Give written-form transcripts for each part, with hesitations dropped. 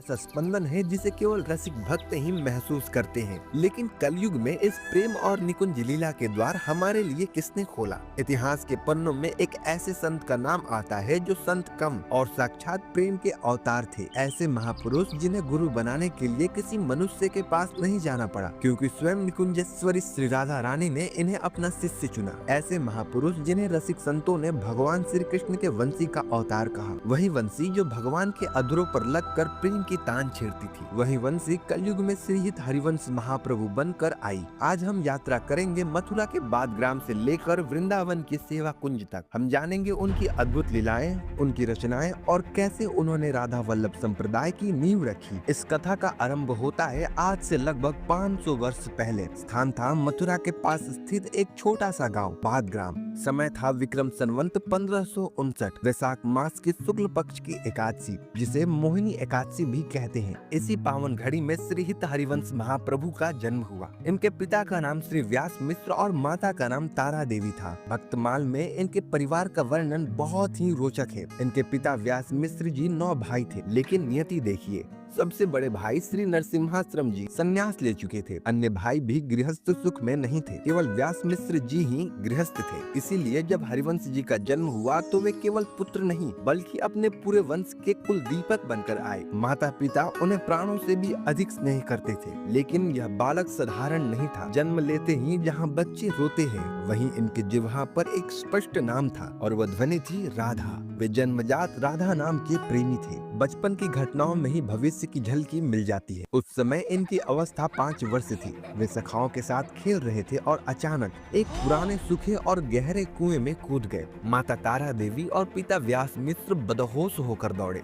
ऐसा स्पंदन है जिसे केवल रसिक भक्त ही महसूस करते हैं। लेकिन कलयुग में इस प्रेम और निकुंज लीला के द्वार हमारे लिए किसने खोला? इतिहास के पन्नों में एक ऐसे संत का नाम आता है जो संत कम और साक्षात प्रेम के अवतार थे। ऐसे महापुरुष जिन्हें गुरु बनाने के लिए किसी मनुष्य के पास नहीं जाना पड़ा, क्योंकि स्वयं निकुंजेश्वरी श्री राधा रानी ने इन्हें अपना शिष्य चुना। ऐसे महापुरुष जिन्हें रसिक संतों ने भगवान श्री कृष्ण के वंशी का अवतार कहा। वही वंशी जो भगवान के अधरों पर लगकर प्रेम की तान छेड़ती थी। वही वंशी कलयुग में श्रीहित हरिवंश महाप्रभु बनकर आई। आज हम यात्रा करेंगे मथुरा के बादग्राम से लेकर वृंदावन के सेवा कुंज तक। हम जानेंगे उनकी अद्भुत लीलाएं, उनकी रचनाएं और कैसे उन्होंने राधा वल्लभ संप्रदाय की नींव रखी। इस कथा का आरंभ होता है आज से लगभग 500 वर्ष पहले। स्थान था मथुरा के पास स्थित एक छोटा सा गाँव बादग्राम। समय था विक्रम संवत 1559, वैशाख मास की शुक्ल पक्ष की एकादशी, जिसे मोहिनी एकादशी भी कहते हैं। इसी पावन घड़ी में श्रीहित हरिवंश महाप्रभु का जन्म हुआ। इनके पिता का नाम श्री व्यास मिश्र और माता का नाम तारा देवी था। भक्तमाल में इनके परिवार का वर्णन बहुत ही रोचक है। इनके पिता व्यास मिश्र जी 9 भाई थे, लेकिन नियति देखिए, सबसे बड़े भाई श्री नरसिम्हाश्रम जी संन्यास ले चुके थे। अन्य भाई भी गृहस्थ सुख में नहीं थे, केवल व्यास मिश्र जी ही गृहस्थ थे। इसीलिए जब हरिवंश जी का जन्म हुआ तो वे केवल पुत्र नहीं बल्कि अपने पूरे वंश के कुल दीपक बनकर आए। माता पिता उन्हें प्राणों से भी अधिक स्नेह करते थे, लेकिन यह बालक साधारण नहीं था। जन्म लेते ही जहाँ बच्चे रोते हैं, वहीं इनके जिह्वा पर एक स्पष्ट नाम था और वह ध्वनि थी राधा। वे जन्मजात राधा नाम के प्रेमी थे। बचपन की घटनाओं में ही भविष्य की झलकी मिल जाती है। उस समय इनकी अवस्था 5 वर्ष थी। वे सखाओं के साथ खेल रहे थे और अचानक एक पुराने सूखे और गहरे कुएं में कूद गए। माता तारा देवी और पिता व्यास मिश्र बदहोश होकर दौड़े।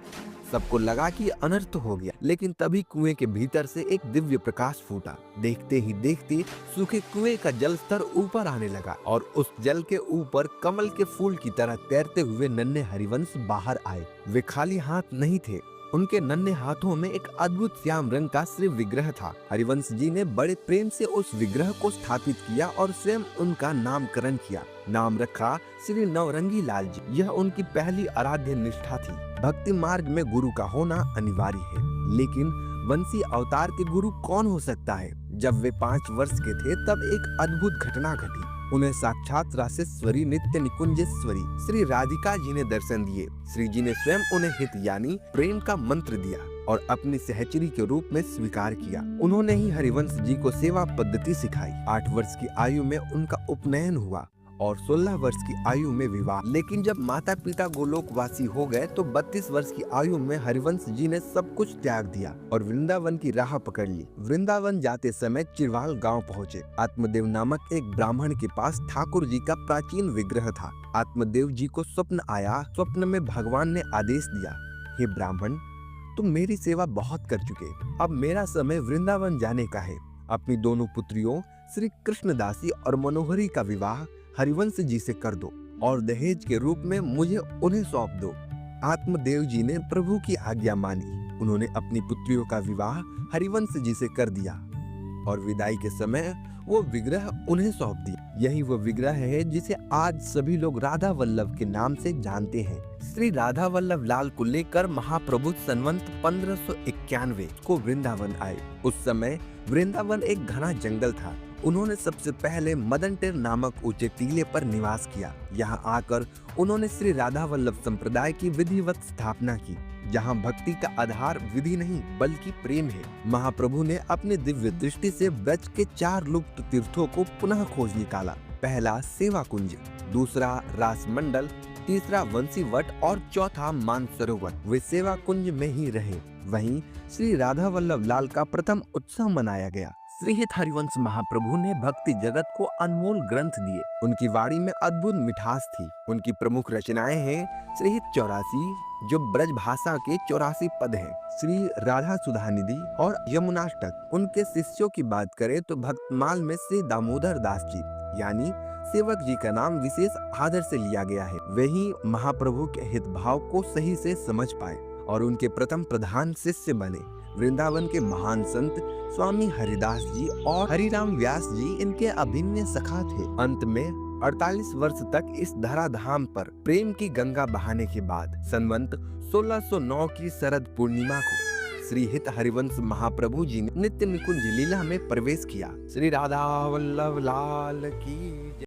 सबको लगा कि अनर्थ हो गया, लेकिन तभी कुएं के भीतर से एक दिव्य प्रकाश फूटा। देखते ही देखते सूखे कुएं का जल स्तर ऊपर आने लगा और उस जल के ऊपर कमल के फूल की तरह तैरते हुए नन्हे हरिवंश बाहर आए। वे खाली हाथ नहीं थे, उनके नन्हे हाथों में एक अद्भुत श्याम रंग का श्री विग्रह था। हरिवंश जी ने बड़े प्रेम से उस विग्रह को स्थापित किया और स्वयं उनका नामकरण किया। नाम रखा श्री नवरंगी लाल जी। यह उनकी पहली आराध्य निष्ठा थी। भक्ति मार्ग में गुरु का होना अनिवार्य है, लेकिन वंशी अवतार के गुरु कौन हो सकता है? जब वे 5 वर्ष के थे तब एक अद्भुत घटना घटी। उन्हें साक्षात रासेश्वरी नित्य निकुंजेश्वरी श्री राधिका जी ने दर्शन दिए। श्री जी ने स्वयं उन्हें हित यानी प्रेम का मंत्र दिया और अपनी सहचरी के रूप में स्वीकार किया। उन्होंने ही हरिवंश जी को सेवा पद्धति सिखाई। 8 वर्ष की आयु में उनका उपनयन हुआ और 16 वर्ष की आयु में विवाह। लेकिन जब माता पिता गोलोकवासी हो गए तो 32 वर्ष की आयु में हरिवंश जी ने सब कुछ त्याग दिया और वृंदावन की राह पकड़ ली। वृंदावन जाते समय चिरवाल गांव पहुँचे। आत्मदेव नामक एक ब्राह्मण के पास ठाकुर जी का प्राचीन विग्रह था। आत्मदेव जी को स्वप्न आया। स्वप्न में भगवान ने आदेश दिया, हे ब्राह्मण, तुम मेरी सेवा बहुत कर चुके, अब मेरा समय वृंदावन जाने का है। अपनी दोनों पुत्रियों श्री कृष्णदासी और मनोहरी का विवाह हरिवंश जी से कर दो और दहेज के रूप में मुझे उन्हें सौंप दो। आत्मदेव जी ने प्रभु की आज्ञा मानी। उन्होंने अपनी पुत्रियों का विवाह हरिवंश जी से कर दिया और विदाई के समय वो विग्रह उन्हें सौंप दिया। यही वो विग्रह है जिसे आज सभी लोग राधा वल्लभ के नाम से जानते हैं। श्री राधा वल्लभ लाल को लेकर महाप्रभु संवत 1591 को वृंदावन आए। उस समय वृंदावन एक घना जंगल था। उन्होंने सबसे पहले मदनटेर नामक ऊंचे टीले पर निवास किया। यहाँ आकर उन्होंने श्री राधा वल्लभ संप्रदाय की विधिवत स्थापना की, जहाँ भक्ति का आधार विधि नहीं बल्कि प्रेम है। महाप्रभु ने अपने दिव्य दृष्टि से ब्रज के 4 लुप्त तीर्थों को पुनः खोज निकाला। पहला सेवा कुंज, दूसरा रास मंडल, तीसरा वंशी वट और चौथा मानसरोवर। वे सेवा कुंज में ही रहे। वहीं श्री राधा वल्लभ लाल का प्रथम उत्सव मनाया गया। श्रीहित हरिवंश महाप्रभु ने भक्ति जगत को अनमोल ग्रंथ दिए। उनकी वाणी में अद्भुत मिठास थी। उनकी प्रमुख रचनाएं हैं श्रीहित 84, जो ब्रज भाषा के 84 पद हैं, श्री राधा सुधानिधि और यमुनाष्टक। उनके शिष्यों की बात करें तो भक्तमाल में श्री दामोदर दास जी यानी सेवक जी का नाम विशेष आदर से लिया गया है। वही महाप्रभु के हित भाव को सही से समझ पाए और उनके प्रथम प्रधान शिष्य बने। वृंदावन के महान संत स्वामी हरिदास जी और हरिराम व्यास जी इनके अभिन्न सखा थे। अंत में 48 वर्ष तक इस धराधाम पर प्रेम की गंगा बहाने के बाद संवत 1609 की शरद पूर्णिमा को श्री हित हरिवंश महाप्रभु जी ने नित्य निकुंज लीला में प्रवेश किया। श्री राधा वल्लभ लाल की जय।